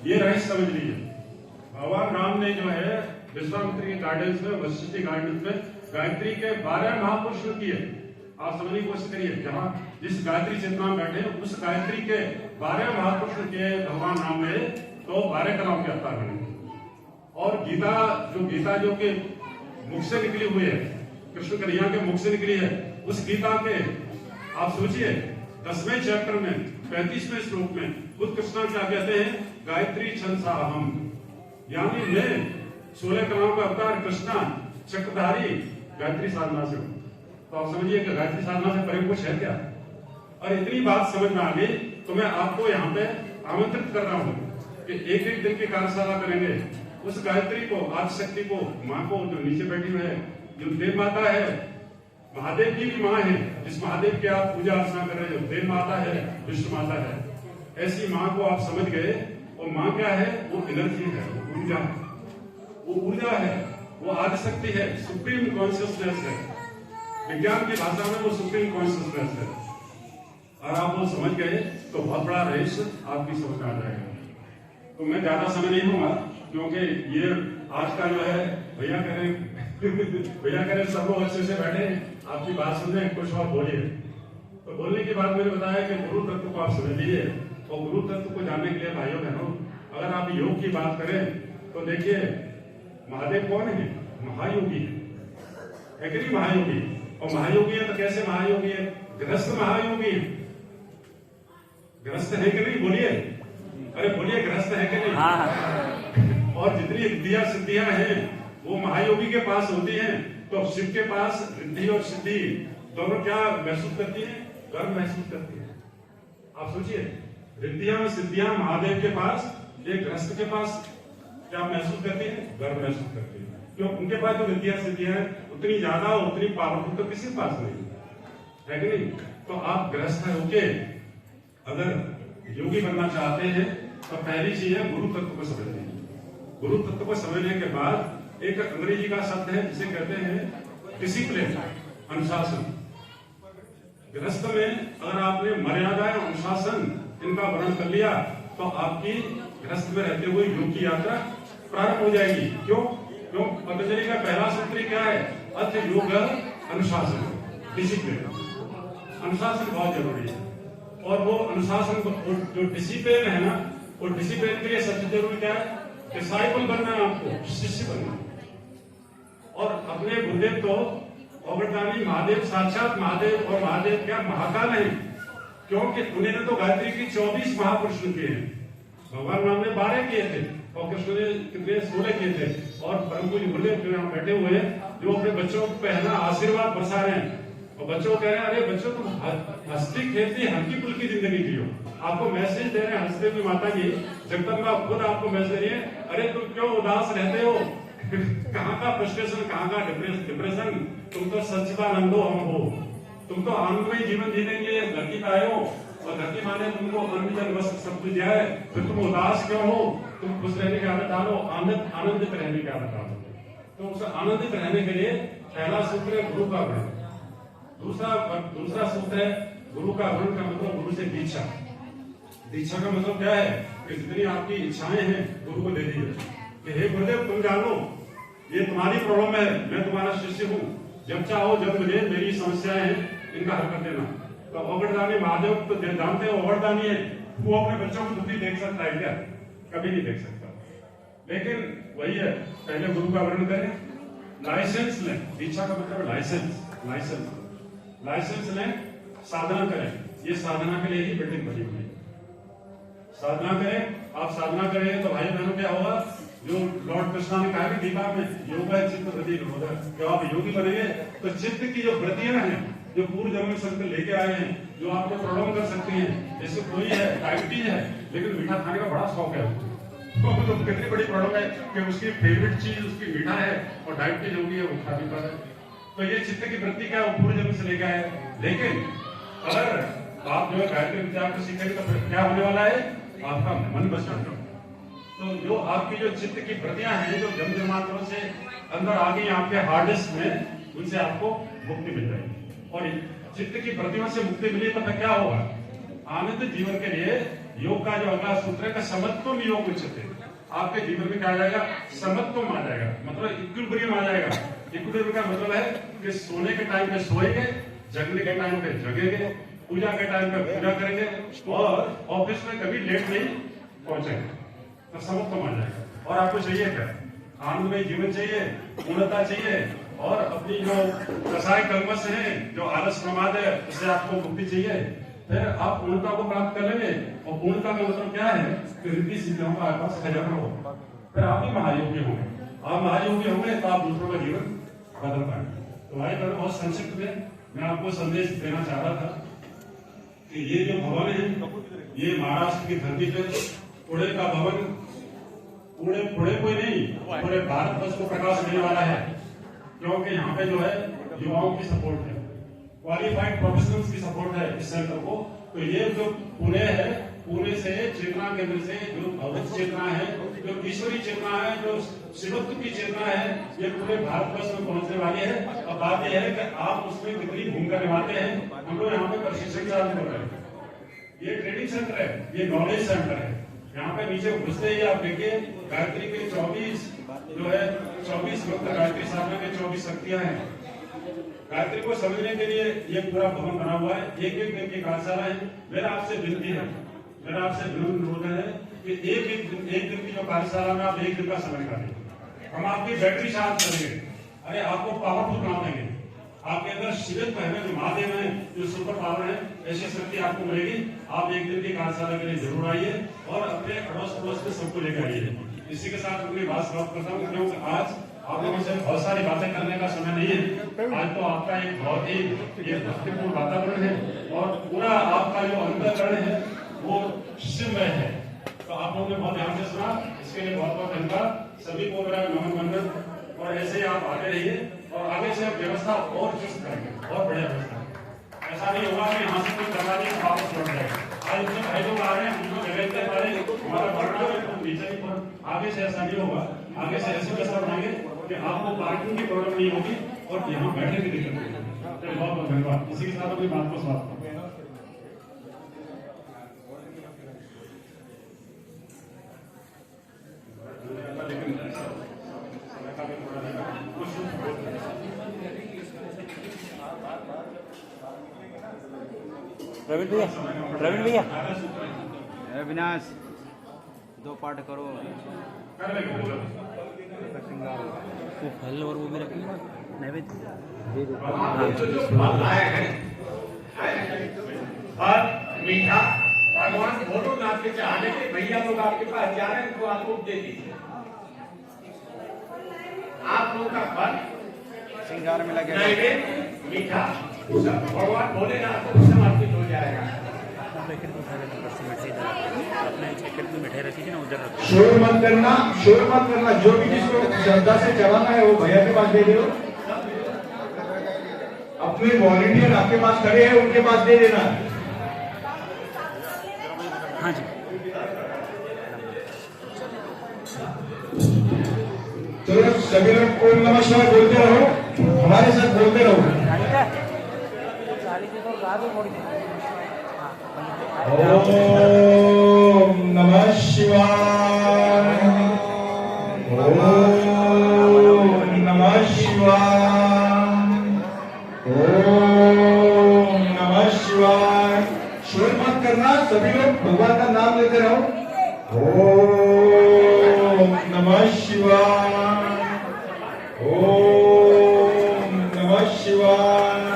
ये रहस्य समझ लीजिए। भगवान राम ने जो है विश्वामित्र के गार्डन्स में, वशिष्ठ गार्डन्स में गायत्री के 12 महापुरुष किए। आप समझने की कोशिश करिए, जहां जिस गायत्री चेतना में बैठे उस गायत्री के 12 महापुरुष के भगवान राम ने तो 12 कलाओं के अवतार बने। और गीता जो कि मुख से निकली हुई है, कृष्ण कन्हैया के मुख से निकली है, उस गीता के आप सोचिए 10वें चैप्टर में 35वें श्लोक में बुद्ध कृष्ण क्या कहते हैं, गायत्री छंसा हम, यानी मैं 16 कलाओं का अवतार कृष्णा चक्रधारी गायत्री साधना से हूं। तो आप समझिए कि गायत्री साधना से परे कुछ है क्या। और इतनी बात समझ में आ गई तो मैं आपको यहाँ पे आमंत्रित कर रहा हूँ कि एक दिन की कार्यशाला करेंगे। उस गायत्री को, आदिशक्ति को, माँ को जो नीचे बैठी हुई है, जो देव माता है, महादेव की भी माँ है, जिस महादेव की आप पूजा अर्चना कर रहे हो, देव माता है, विष्णु माता है, ऐसी माँ को आप समझ गए। और माँ क्या है, वो एनर्जी है, वो ऊर्जा है, वो ऊर्जा है, वो आदिशक्ति है, सुप्रीम कॉन्शियसनेस है। विज्ञान की भाषा में वो सुप्रीम कॉन्शियसनेस है। और आप वो समझ गए तो बहुत बड़ा रहस्य आपकी समझ में आ जाएगा। तो मैं ज्यादा समय नहीं लूंगा, क्योंकि ये आज का जो है भैया करें सब लोग अच्छे से बैठे आपकी बात सुने, कुछ और बोलिए। तो बोलने के बाद मैंने बताया कि गुरु तत्व को आप समझ लीजिए। और गुरु तत्व को जानने के लिए भाइयों बहनों, अगर आप योग की बात करें तो देखिए महादेव कौन है, महायोगी है कि नहीं, महायोगी। और महायोगी है तो कैसे महायोगी है, गृहस्थ महायोगी है। गृहस्थ है कि नहीं, बोलिए, अरे बोलिए, गृहस्थ है कि नहीं। और जितनी रिद्धियां सिद्धियां हैं वो महायोगी के पास होती हैं। तो शिव के पास रिद्धि और सिद्धि दोनों क्या महसूस करती है, गर्व महसूस करती है। आप सोचिए, रिद्धियां सिद्धियां महादेव के पास, एक गृहस्थ के पास क्या महसूस करती है, गर्व महसूस करती है। क्यों, उनके पास जो रिद्धियां सिद्धियां उतनी ज्यादा, उतनी पावरफुल तो किसी के पास नहीं है कि नहीं। तो आप गृहस्थ होके अगर योगी बनना चाहते हैं तो पहली चीज है गुरु तत्व को समझ लीजिए। गुरु तत्व को समझने के बाद एक अंग्रेजी का शब्द है जिसे कहते हैं डिसिप्लिन, अनुशासन। गृहस्थ में अगर आपने मर्यादा, अनुशासन इनका वर्णन कर लिया तो आपकी गृहस्थ में रहते हुए योग की यात्रा प्रारंभ हो जाएगी। क्यों, पतंजलि का पहला सूत्र क्या है, अथ योग अनुशासन, डिसिप्लिन। अनुशासन बहुत जरूरी है। और वो अनुशासन को, जो डिसिप्लिन है ना, वो डिसिप्लिन के लिए सबसे जरूरी क्या है, डिसाइपल बनना है, आपको शिष्य बनना। और अपने गुरुदेव तो अवतारी महादेव, साक्षात महादेव, और महादेव क्या महाकाल है, क्योंकि उन्होंने तो गायत्री की 24 महापुरुष किए हैं। भगवान राम ने 12 किए थे और कृष्ण ने कितने 16 किए थे। और परम पूज्य गुरुदेव जो यहाँ बैठे हुए हैं, जो अपने बच्चों को पहला आशीर्वाद बरसा रहे हैं, और बच्चों कह रहे हैं, अरे बच्चों तुम हंसती खेलती हल्की फुल्की जिंदगी जियो। आपको मैसेज दे रहे हैं हंसते हुए माता जी, जगदम्बा खुद आपको मैसेज दे रही है, अरे तुम क्यों उदास रहते हो, कहाँ का फ्रस्ट्रेशन, कहाँ का डिप्रेशन, तुम तो सच्चिदानंदो हम हो, तुम तो आनंदमय जीवन जीने के लिए धरती पे आए हो, और धरती माने तुमको अन्न जल वस्त्र सब कुछ दिया है, फिर तुम उदास क्यों हो, तुम खुश रहने की आदत डालो, आनंदित रहने की आदत डालो। तो उस आनंदित रहने के लिए पहला सूत्र है गुरु का वर्ण। दूसरा सूत्र है गुरु का वर्ण का मतलब गुरु से दीक्षा। दीक्षा का मतलब क्या है कि जितनी आपकी इच्छाएं हैं गुरु को दे दीजिए कि हे गुरुदेव तुम जानो ये तुम्हारी प्रॉब्लम है, मैं तुम्हारा शिष्य हूँ, जब चाहो जब मुझे मेरी समस्याएं हैं इनका हल कर देना। तो अवरदानी महादेव तो जानते हो अवरदानी है, वो अपने बच्चों को दुखी देख सकता है क्या, कभी नहीं देख सकता। लेकिन वही है, पहले गुरु का वर्ण करें, लाइसेंस लें। दीक्षा का मतलब लाइसेंस लें, साधना करें। ये साधना के लिए ही बिल्डिंग बनी हुई है। साधना करें, आप साधना करें तो भाई बहनों क्या होगा, जो लॉर्ड कृष्णा ने कहा कि गीता में योग है चित्त वृत्ति निरोधक, जब आप योगी बनेंगे तो चित्त की जो वृत्तियां हैं, जो पूर्व जन्म से लेके आए हैं, जो आपको प्रॉब्लम कर सकती हैं, जैसे कोई है डायबिटीज है लेकिन मीठा खाने का बड़ा शौक है, तो कितनी बड़ी प्रॉब्लम है कि उसकी फेवरेट चीज उसकी मीठा है और डायबिटीज होगी है, वो खा नहीं पा रहा है। तो ये चित्त की वृत्ति क्या है, पूर्व जन्म से लेके आए। लेकिन अगर आप जो है गायत्री विद्या को सीखेंगे तो फिर क्या होने वाला है, आपका मन बस जाएगा। तो जो आपकी जो चित्त की वृत्तियां हैं, जो जन्म जन्मांतरों से अंदर आ गई आपके हार्ड डिस्क में, उनसे आपको मुक्ति मिल जाएगी। और चित्त की वृत्तियों से मुक्ति मिली तो फिर क्या होगा, आनंद जीवन के लिए योग का जो अगला सूत्र है समत्वम योग उच्यते। आपके जीवन में क्या आ जाएगा? समत्वम आ जाएगा, मतलब इक्विलिब्रियम आ जाएगा। इक्विलिब्रियम का मतलब है कि सोने के टाइम पे सोएंगे, जगने के टाइम पे जगेंगे, पूजा के टाइम पे पूजा करेंगे और ऑफिस में कभी लेट नहीं पहुंचेंगे, तो समत्वम आ जाएगा। और आपको चाहिए क्या? आनंदमय जीवन चाहिए, पूर्णता चाहिए, और अपनी जो कसाय कलमश है, जो आलस प्रमाद है, उससे आपको मुक्ति चाहिए। फिर आप पूर्णता को प्राप्त कर लेंगे, और पूर्णता का मतलब क्या है कि रिद्धि सिद्धियों का आपका खजाना होगा। फिर आप ही महायोगी होंगे। आप महायोगी होंगे तो आप दूसरों का जीवन बदल पाएंगे। तो भाई बहन, बहुत संक्षिप्त में मैं आपको संदेश देना चाह रहा था कि ये जो भवन है, ये महाराष्ट्र की धरती पे पुणे का भवन, पुणे कोई नहीं, पूरे भारतवर्ष को प्रकाश देने वाला है। क्योंकि यहाँ पे जो है युवाओं की सपोर्ट है, क्वालिफाइड प्रोफेशनल्स की सपोर्ट है इस सेंटर को। तो ये जो पुणे है, पुणे से चेतना केंद्र से जो भगवत चेतना है, जो ईश्वरी चेतना है, जो शिवत्व की चेतना है, ये पूरे भारतवर्ष में पहुंचने वाली है। अब बात यह है कि आप उसमें कितनी भूमिका निभाते हैं। हम लोग यहाँ पे प्रशिक्षण चालू कर रहे हैं। ये ट्रेनिंग सेंटर है, ये नॉलेज सेंटर है। यहाँ पे नीचे घुसते ही आप देखिए गायत्री के 24 जो है 24 मंत्र गायत्री साधना के 24 शक्तियां हैं। गायत्री को समझने के लिए ये पूरा भवन बना हुआ है। एक एक दिन की कार्यशाला है। मेरा आपसे विनती है, मेरा आपसे अनुरोध है कि एक दिन की जो कार्यशाला में आप एक दिन का समय निकालें। हम आपकी बैटरी चार्ज करेंगे, अरे आपको पावरफुल बना देंगे। आपके अंदर शिवत्व है, जो महादेव है, जो सुपर पावर है, ऐसी शक्ति आपको मिलेगी। आप एक दिन की कार्यशाला के लिए जरूर आइए और अपने अड़ोस पड़ोस में सबको लेकर आइए। इसी के साथ अपनी बात समाप्त करता हूँ, क्योंकि आज आप लोगों से बहुत सारी बातें करने का समय नहीं है। आज तो आपका एक बहुत ही ये भक्तिपूर्ण वातावरण है और पूरा आपका जो अंतःकरण है वो शिवमय है। तो आप लोगों ने बहुत ध्यान से सुना, इसके लिए बहुत बहुत धन्यवाद। सभी को मेरा नमन वंदन, और ऐसे ही आप आते रहिए और आगे से व्यवस्था और चुस्त करेंगे, बहुत बढ़िया व्यवस्था। ऐसा नहीं होगा कि यहाँ से कोई करवा दिया वापस लौट जाएगा। आज इतने भाई लोग आ रहे हैं, उनको जगह इतने पा रहे, हमारा बढ़ना है तो नीचे ही पर। आगे से ऐसा नहीं होगा, आगे से ऐसी व्यवस्था बनाएंगे कि आपको पार्किंग की प्रॉब्लम नहीं होगी और यहाँ बैठने की दिक्कत नहीं होगी। बहुत बहुत धन्यवाद। इसी के साथ अपनी बात को समाप्त करते हैं। प्रवीण भैया अविनाश 2 पार्ट करो। वो फल और वो भी रखेंगे नैवेद्य। और मीठा भगवान भोलेनाथ के चाहने के भैया लोग आपके पास जा रहे हैं, उनको आप दे दीजिए। आप लोग का फल श्रृंगार में लगे नैवेद्य मीठा सब भगवान भोलेनाथ को समर्पित हो जाएगा। शोर मत करना, शोर मत करना। जो भी जिसको श्रद्धा से चढ़ाना है वो भैया के पास दे दो। अपने वॉलंटियर आपके पास खड़े हैं, उनके पास दे देना। हाँ जी, चलो सभी लोग ओम नमः शिवाय बोलते रहो, हमारे साथ बोलते रहो। ओम नमः शिवाय, ओम नमः शिवाय, ओम नमः शिवाय। शोर मत करना, सभी लोग भगवान का नाम लेते रहो। ओम नमः शिवाय, ओम नमः शिवाय,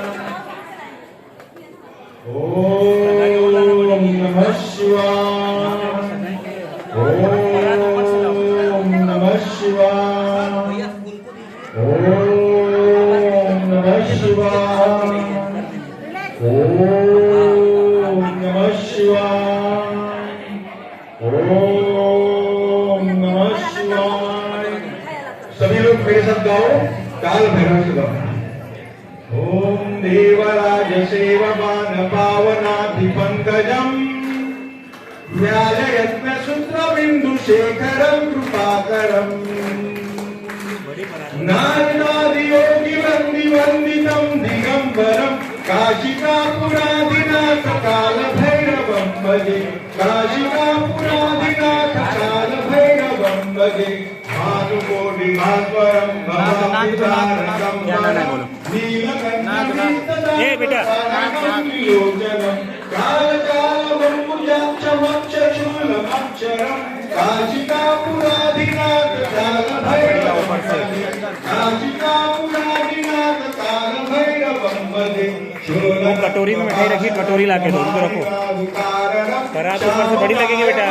ओम नमः शिवाय, ओम नमः शिवाय, ओम नमः शिवाय, ओम नमः शिवाय, ओम नमः शिवाय। सभी लोग मेरे साथ गाओ, काल भैरव से गाओ। ओम देवराज सेवमान पावनाधिपंकजम व्यालयत्न सूत्र बिंदु शेखरम कृपाकरम नारदादि योगी वंदितम दिगंबरम काशिकापुराधिनाथ काल भैरवं भजे काशिकापुराधिनाथ काल भैरवं भजे भानुकोटि भास्वरं भवाब्धितारकं नीलकण्ठं ए बेटा योजनं कालकालवम्बुजाक्षमक्षशूलमक्षरं काशिकापुराधिनाथ काल भैरवं भजे काशिकापुराधिनाथ काल भैरवं भजे वो कटोरी में मिठाई रखी, कटोरी ला के दो, उनको रखो। करा तो ऊपर से बड़ी लगेगी बेटा।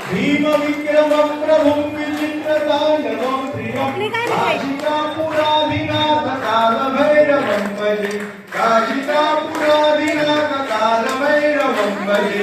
भीम विक्रमं प्रभुं विचित्रताण्डवं प्रियं काशिकापुराधिनाथ काल भैरवं भजे काशिकापुराधिनाथ काल भैरवं भजे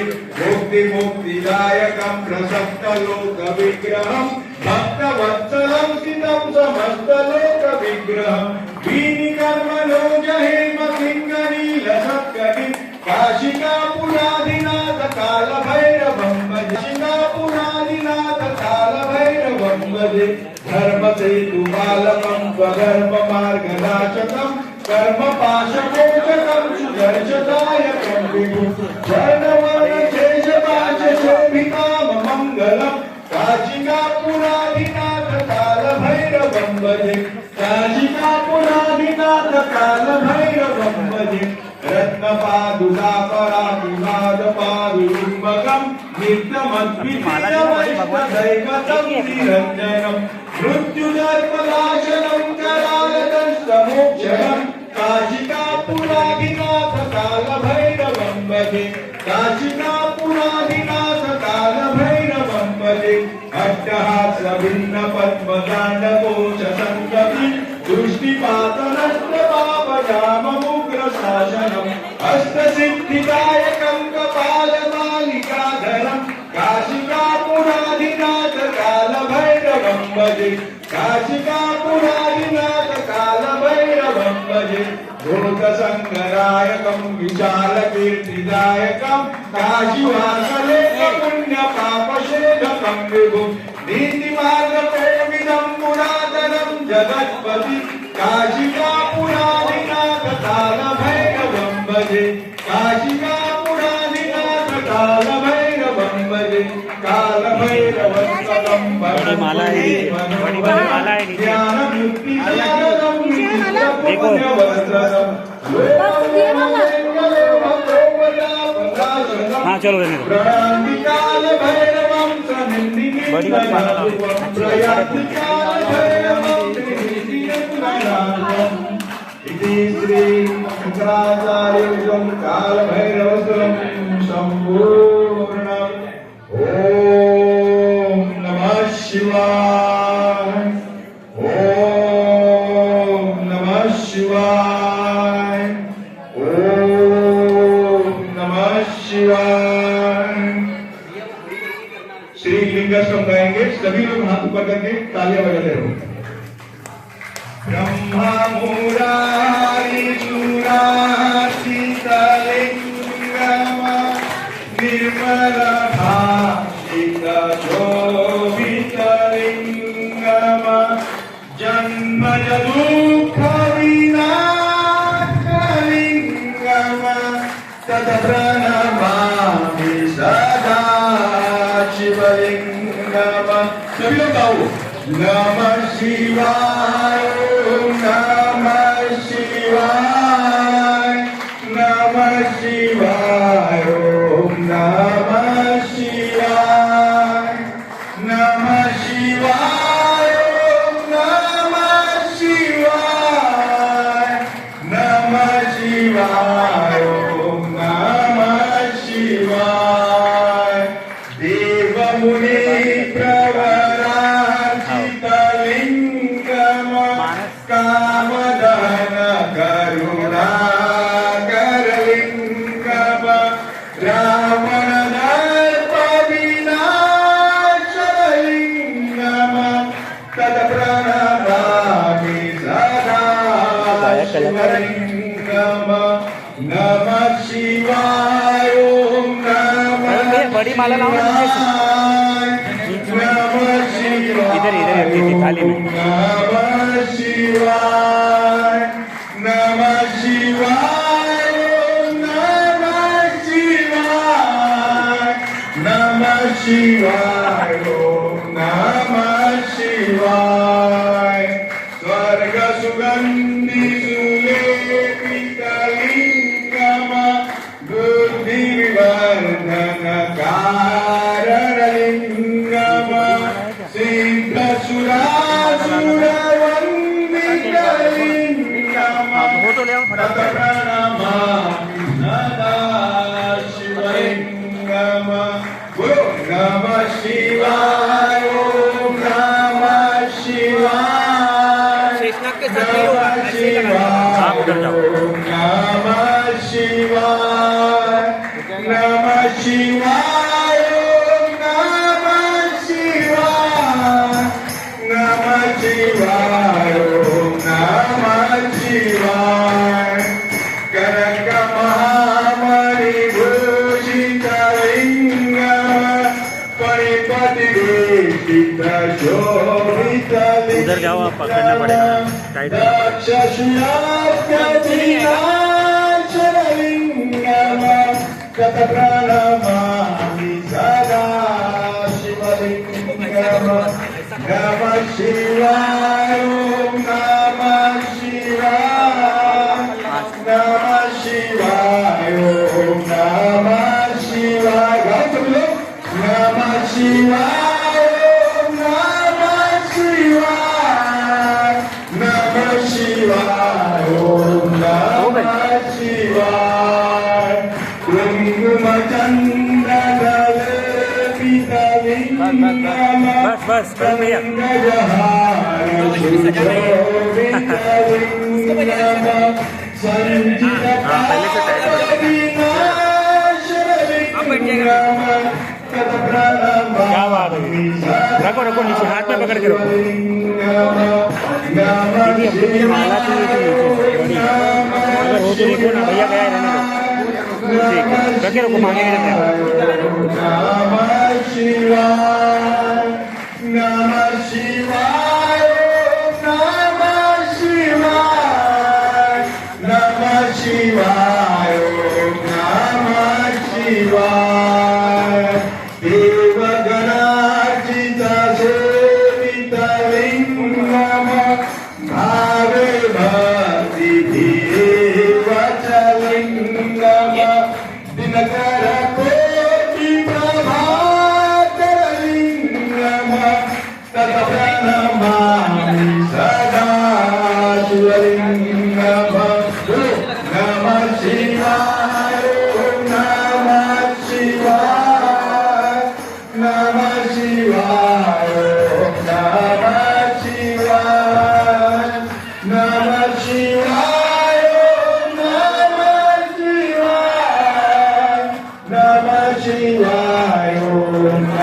मुक्तिदायकं प्रसक्तलोकविग्रहं भक्तवत्सलं स्थितं समस्तलोकविग्रहं वीनिकर्मणोजहेमकिङ्करीलसत्कटिं काशिकापुराधिनाथ काल भैरवं भजे काशिकापुराधिनाथ काल भैरवं भजे धर्मसेतुपालकं स्वधर्ममार्गनाशकं कर्मपाशमोचकं सुदर्शदायकं विभुं वर्णवर्णशेषपाशशोभिताममङ्गलं काशिकापुराधिनाथ काल भैरवं भजे काशिकापुराधिनाथ काल भैरवं भजे रत्नपादुकापराकुमादपादुरुम्बकं नित्यमद्वितीयमैकदैकतं निरञ्जनं मृत्युजन्मनाशनं करालदंस्तमोक्षणं काशिकापुराधिनाथ काल भैरवं भजे काशिकापुराधिनाथ काल भैरवं भजे अट्टहास्यभिन्नपद्मताण्डकोशसङ्गति दृष्टिपातनष्टपापजाममुग्रशासनम् अष्टसिद्धिदायकं कपालमालिकाधरं काशिकापुराधिनाथ काल भैरवं भजे काशिकापुराधिनाथ काल भैरवं भजे भूतसङ्गरायकं विशालकीर्तिदायकं काशीवासलोकपुण्यपापशोधकं विभुं नीतिमार्गकोविदं पुरातनं जगत्पति काशिकापुराधिनाथ काल भैरवं भजे काशिकापुराधिनाथ काल भैरवं भजे काल भैरवं बड़ी माला है, बड़ी बड़ी माला है नीचे। देखो हाँ चलो रहने दो। बड़ी बड़ी माला लाओ। इति श्री शंकराचार्यं काल भैरवस्त्रं संपूर्णम् ओम नमः शिवाय ओम नमः शिवाय ओम नमः शिवाय। श्री लिंगस्वम गाएंगे, सभी लोग हाथ ऊपर करके तालियां बजाते रहो। ब्रह्मा मुरारी सुरासितलिंगम निर्मल भाषित शोभितलिंगम जन्मज दुःख विनाशलिंगम तत्प्रणमामि सदा शिवलिंगम। सभी लोग गाओ नमः शिवाय नमः शिवाय नमः शिवाय नमः शिवाय नमः शिवाय नमः शिवाय नमः शिवाय नमः शिवाय। देव मुनि प्रवरार्चितलिंगम कामदहन करुणाकरलिंगम रावण दर्प विनाशलिंगम तत्प्रणमामि सदा शिवलिंगम। नमः शिवाय नमः बड़ी माला लाओ ना नीचे से। नमः शिवाय इधर इधर थाली में। नमः शिवाय शिवाय ओम नमः शिवाय नमः शिवाय ओम नमः शिवाय स्वर्ग सुगंधि सुलेपितलिंगम बुद्धि विवर्धन कारणलिंगम सिद्ध सुरासुर वंदितलिंगम फोटो ले आओ फटाफट। प्रणमामि सदा शिवलिंगम ओम नमः शिवाय ओम नमः शिवाय शेषनाग के साथ नहीं होगा, ऐसे ही लगाना। आप उधर जाओ। नमः शिवाय नमः शिवाय ओम नमः शिवाय नमः शिवाय ओम नमः शिवाय कनक महामणि भूषित लिंगम परिपतिवेशित शोभित उधर जाओ, आप पकड़ना पड़ेगा। टाइट करना दक्षशूलाभ्यतिनाशनलिंगम तत्प्रणमामि सदा शिवलिंगम नमः शिवाय ओम नमः शिवाय नमः शिवाय ओम नमः शिवाय गाओ तुम लोग नमः शिवाय ओम नमः शिवाय नमः शिवाय ओम नमः शिवाय कुंकुमचंद्रलेपितलिंगम बस करो भैया। पहले से टाइट कर क्या बात है। रखो रखो नीचे, हाथ में पकड़ के रखो। दीदी अपनी मुझे माला चाहिए थी नीचे बड़ी। अगर हो तो देखो ना भैया, गया रहने दो। ठीक है, रखे रखो, मांगे नहीं रखे। नमः शिवाय नमः शिवाय नमः शिवाय नमः शिवाय नमः शिवाय देवगणार्चित सेवितलिंगम भावे भक्ति देवचलिंगम दिनकर कोटि प्रभातलिंगम तत्प्रणमामि सदा शिवलिंगम नमः शिवाय नमः शिवाय नमः शिवाय नमः शिवाय नमः शिवाय नमः शिवाय नमः शिवाय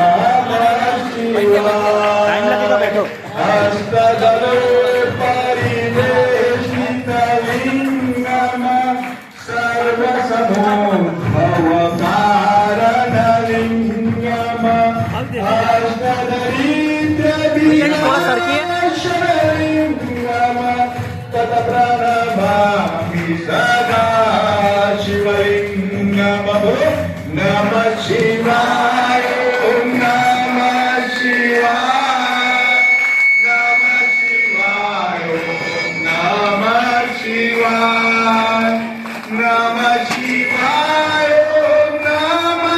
नमः शिवाय टाइम लगेगा, बैठो। हस्तदलो परिवेशितलिंगम सर्वसमोभवकारणलिंगम हस्तदरिद्रविनाशनलिंगम तत्प्रणमामि सदा शिवलिंगम नमः शिवाय नमः शिवाय नमः शिवाय नमः शिवाय नमः शिवाय नमः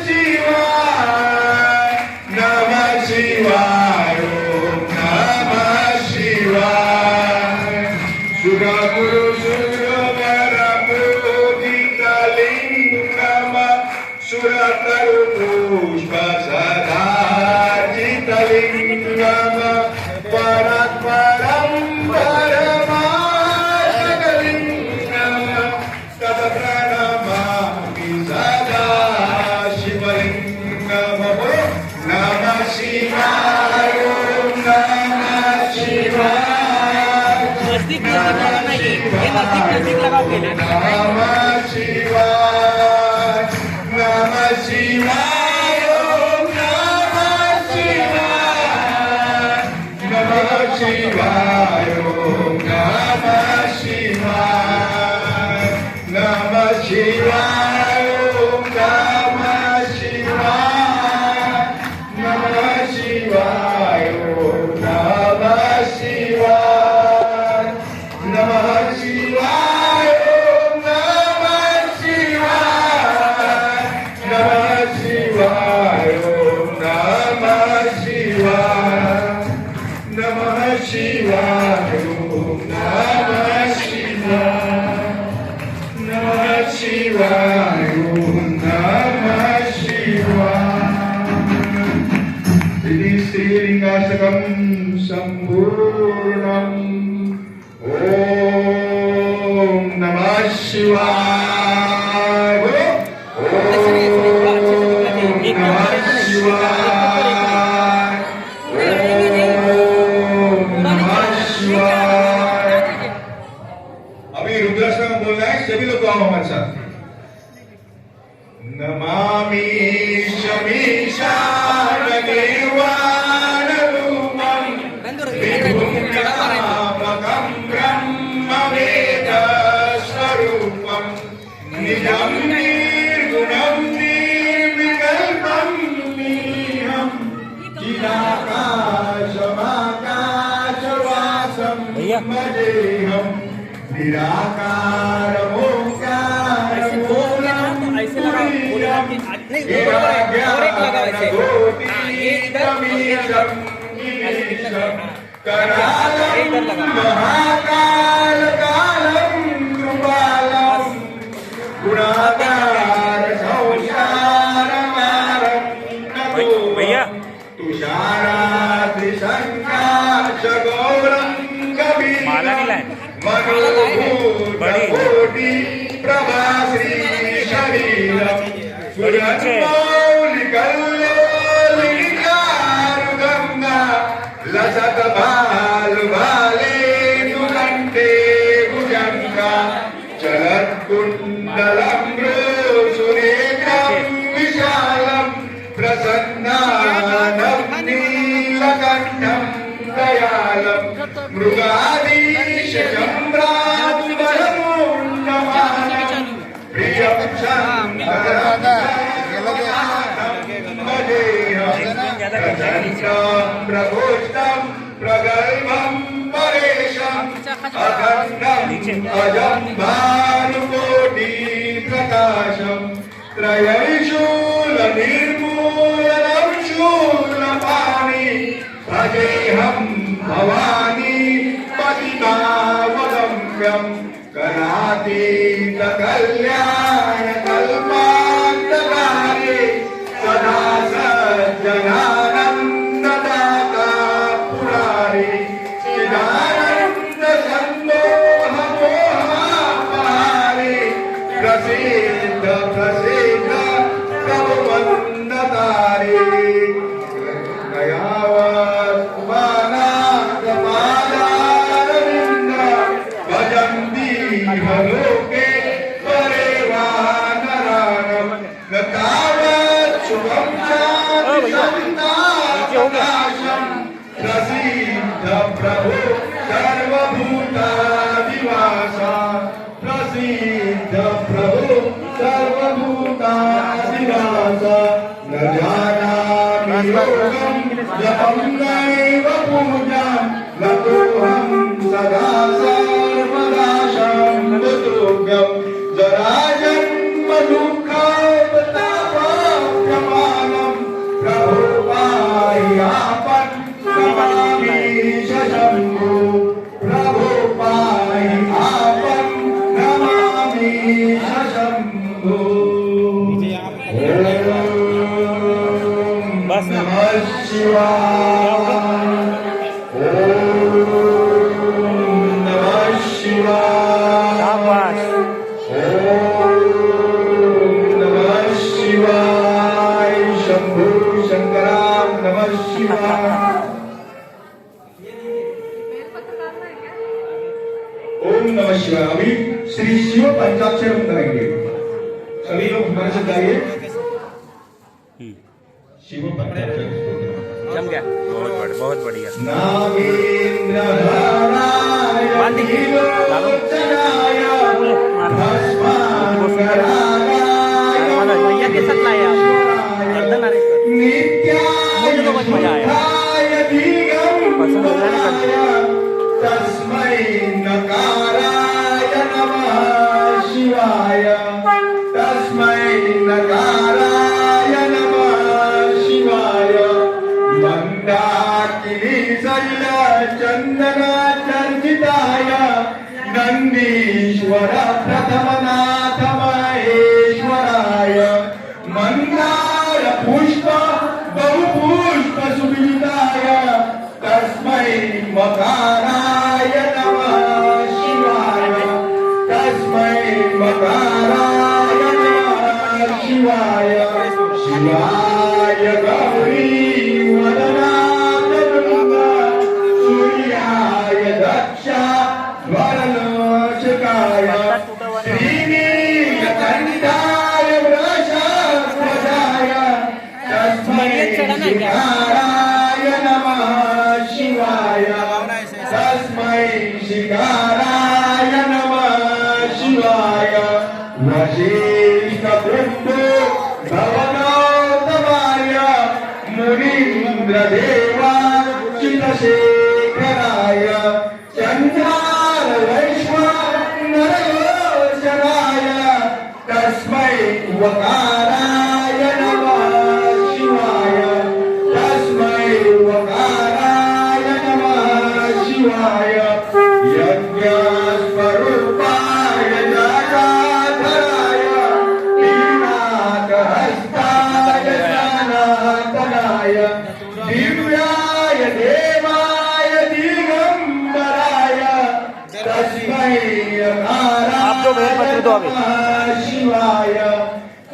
शिवाय नमः शिवाय नमः शिवाय सुरगुरु सुरवर बोधितलिंगम सुरतरु पुष्प सदाजितलिंगम परत्परं परमार्थलिंगम तत्प्रणमामि सदा शिवलिंगम नमः शिवाय नमः शिवाय नजदीक लगाना, ये नजदीक लगाओ पहले। नमः शिवाय नमः शिवाय नमः शिवाय नमः शिवाय नमः शिवाय श्रीलिंगाष्टकं संपूर्णम्। ओम नमः शिवाय। ओम नमः शिवाय। ओम नमः शिवाय। अभी रुद्राष्टक में बोलना है, सभी लोग आओ हमारे साथ। नमामि शमीशाननिर्वाणरूपं विभुं ब्रह्मवेदस्वरूपं निजं निर्गुणं निर्विकल्पं निहं चिदाकाशमाकाशवासं भजेऽहं निराकारमोकारमूलं भैया माला नहीं लाए मनोभूतकोटि प्रभाश्री शरीरम सुरन्मौलिकल्लोलिकारुगंगा लसत भालुभाले नुकण्ठे भुजङ्गा चलत्कुण्डलं सुरेखं विशालं प्रसन्नानं नीलकण्ठं दयालं मृगाधीशचन्द्राम्बरमुण्डमानं प्रियं प्रकोष्ठं प्रगल्भं परेशम् अखण्डं अजं भानुकोटि प्रकाशं त्रयैशूलनिर्मूलनं शूलपाणि भजेऽहं भवानी पतितावलम्ब्यं कलातीतकल्याणकल्पान्तकारे सदा सज्जनानन्ददाता पुरारे चिदानन्दसन्दोहमोहापहारे प्रसीद प्रसीद प्रभुवन्दतारे दयावत्मानादपादारविन्द भजन्ति लोके परेवानराणं न तावत् शुभं शान्तिसन्ताप्रकाशं प्रसीद प्रभो सर्वभूतादिवासा प्रसीद प्रभो सर्वभूतादिवासा न जानामि योगं जपं नैव पूजां न तोऽहं सदा सर्वदा शम्भुतुभ्यं जराजन्म दुःखोपतापप्रमाणं प्रभो पाह्यापन् नमामि शम्भो प्रभो पाह्यापन् नमामि शम्भो। बस ना नमः शिवाय। ओम नमः शिवाय। शाबाश ओम नमः शिवाय। शंभु शंकराम नमः शिवाय। ओम नमः शिवाय। अभी श्री शिव पंचाक्षर हम गाएंगे, सभी लोग हमारे साथ गाइए। शिव पंचाक्षर स्तोत्र। जम गया, बहुत बढ़िया। नागेन्द्र हराय त्रिलोचनाय भस्मांगरागाय भैया के साथ लाए आप नित्याय मजा आया। शुद्धाय दिगंबराय तस्मै नकाराय नमः शिवाय। तस्मै नकाराय नमः शिवाय। मंदाकिनी सलिल चंदन चर्चिताय नंदीश्वर प्रथमनाथ महेश्वराय। मंदार पुष्प बहुपुष्प सुविदिताय मकाराय नमः शिवाय तस्मै मकाराय नमः शिवाय शिवाय गौरी वदनाय सूर्याय दक्षा वरलोचकाय श्रीनीलकण्ठाय वृषध्वजाय तस्मै शिकाराय नमः शिवाय तस्मै शिकाराय नमः शिवाय वशिष्ठपुत्रो भवनोत्तमाय मुनीन्द्रदेवाच्युतशेखराय चन्द्रार्वैश्वानरयोचनाय तस्मै वकाराय नमः शिवाय तस्मै वकाराय नमः शिवाय यज्ञस्वरूपाय जटाधराय पीनाकहस्ताय सनातनाय दिव्याय देवाय दिगंबराय तस्मै आप लोग हैं, पत्र दो अभी। नमः शिवाय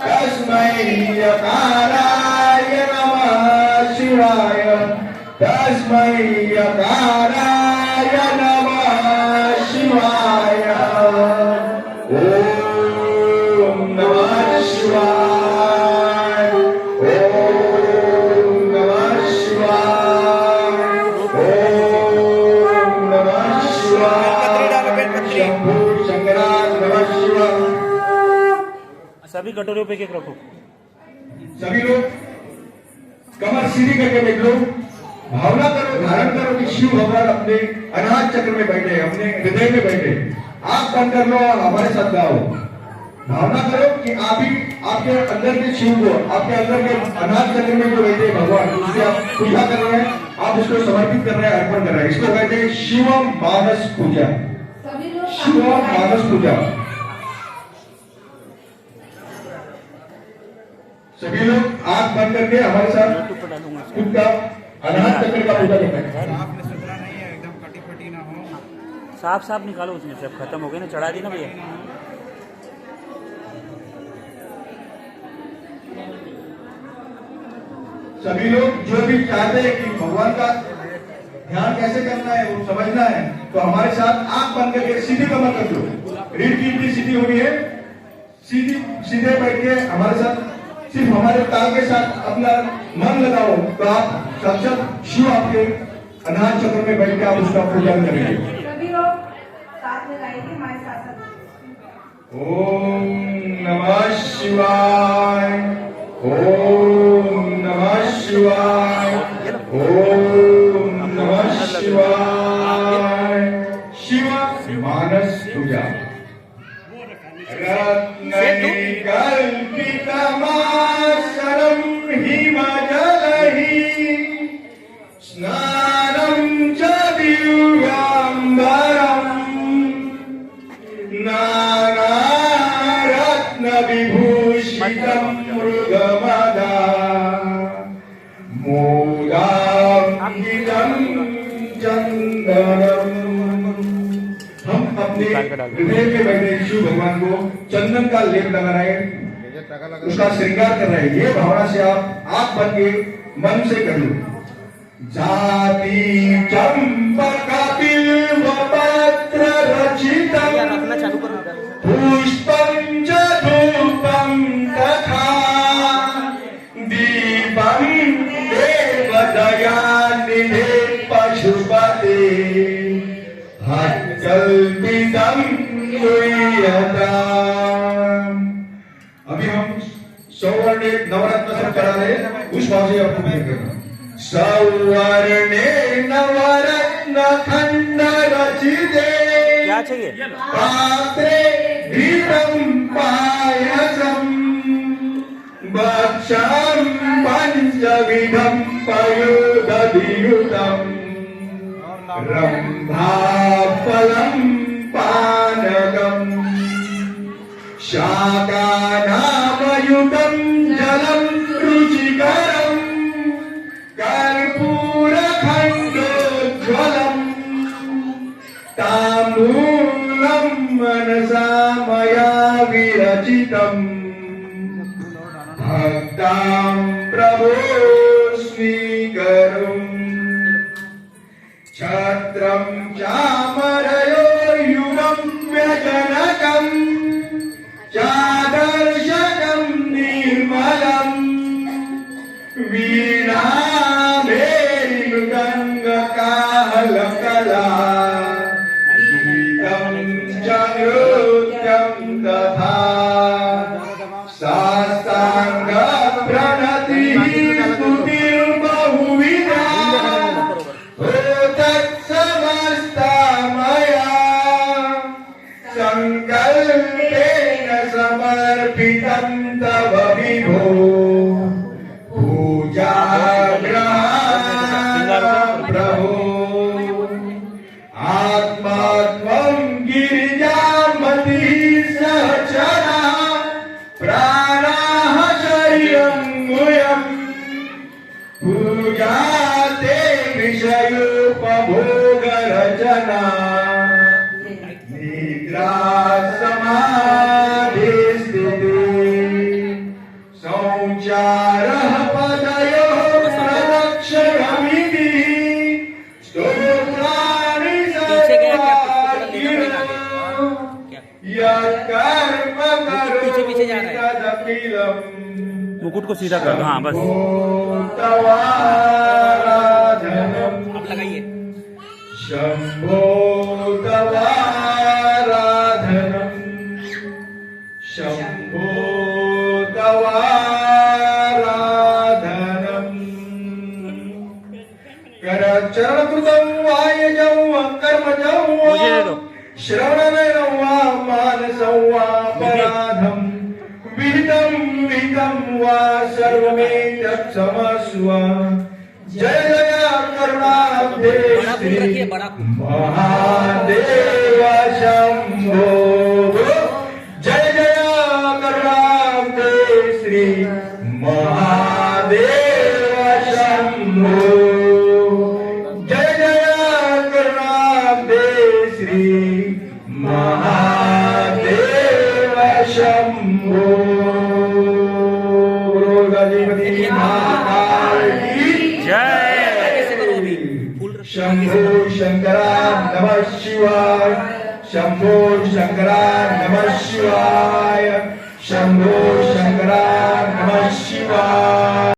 तस्मै यकाराय नमः शिवाय तस्मै यकाराय नमः शिवाय ओम नमः शिवाय ओम नमः शिवाय ओम नमः शिवाय शंभु शंकराय नमः शिवाय। सभी कटोरियों पे एक रखो। सभी लोग कमर सीधी करके बैठ लो, भावना करो, धारण करो कि शिव भगवान अपने अनाहत चक्र में बैठे, अपने हृदय में बैठे। आंख बंद कर लो और हमारे साथ गाओ। भावना करो कि आप ही आपके अंदर के शिव को, आपके अंदर के अनाहत चक्र में जो बैठे भगवान, उससे आप पूजा कर रहे हैं, आप उसको समर्पित कर रहे हैं, अर्पण कर रहे हैं। इसको कहते हैं शिवम मानस पूजा। शिवम मानस पूजा। सभी लोग आंख बंद करके हमारे साथ खुद का अनाहत चक्र का पूजा करते हैं। साफ साफ निकालो उसमें से, अब खत्म हो गए ना, चढ़ा दी ना भैया। सभी लोग जो भी चाहते हैं कि भगवान का ध्यान कैसे करना है, वो समझना है, तो हमारे साथ आंख बंद करके सीधी कमर कर लो। रीढ़ की हड्डी सीधी होनी है, सीधे बैठ के हमारे साथ सिर्फ हमारे ताल के साथ अपना मन लगाओ, तो आप साक्षात शिव आपके अनाहत चक्र में बैठ के आप उसका पूजन करेंगे। सभी लोग साथ में गाएंगे हमारे साथ। ओम नमः शिवाय ओम नमः शिवाय ओम नमः शिवाय। शिव मानस पूजा। रत्नैकल्पितमासनं हिमजलहि स्नानं च दिव्याम्बरम् नानारत्नविभूषितं मृगमदा मोदाङ्कितं चन्दनम्। हम अपने हृदय में बैठे शिव भगवान को चंदन का लेप लगा रहे हैं, उसका श्रृंगार कर रहे हैं। ये भावना से आप आंख बंद के मन से कर लो। जाति चंपका बिल्वपत्र रचितम् पुष्पं च धूपं तथा दीपं देवदयानिधे पशुपते कल्पितम अभी हम सौवर्णे नवरत्न सब चढ़ा रहे, उस भाव से आपको करना। सौवर्णे नवरत्न खंड रचिते क्या चाहिए? पात्रे घृतं पायसं भक्षं पंचविधं पयोदधियुतम् रम्भाफलं पानकम् शाकानामयुतं जलं रुचिकरम् कर्पूरखण्डोज्ज्वलम् स्वीकरुम् छत्रं चामरयोर्युगं व्यजनकम् चादर्शकं निर्मलम् वीणामेरुदङ्गकाहलकला गीतं च नृत्यं तथा साष्टाङ्गप्रणतिः स्तुतिर्बहुविधा तत्समस्ता मया सङ्कल्पेन समर्पितं तव विभो पूजाग्रहाण प्रभो आत्मा त्वं गिरिजामतिः सहचरा प्राणाः शरीरं गुह्यम् पूजा ते विषयोपभोगरचना निद्रा समाधिस्थितिः संचारः पदयोः प्रदक्षिणमिति स्तोत्राणि सर्वागिरो यत्कर्म करोमि तदखिलम् मुकुट को सीधा कर दो। हाँ बस तवाराधनम् शंभो तवाराधनम् शंभो तवाराधनम् करचरणकृतं वायजं कर्मजं मुझे दे दो। श्रवणमेनं वा मानसं वा पराधम् विहितं विहितं वा सर्वमेतत् क्षमस्व जय जय करुणाब्धे श्री महादेव शंभो जय जय करुणाब्धे श्री महादेव शंभो जय जय करुणाब्धे श्री महादेव शंभो गणपति महाकाल की जय। शंभो शंकरा नमः शिवाय शंभो शंकरा नमः शिवाय शंभो शंकरा नमः शिवाय।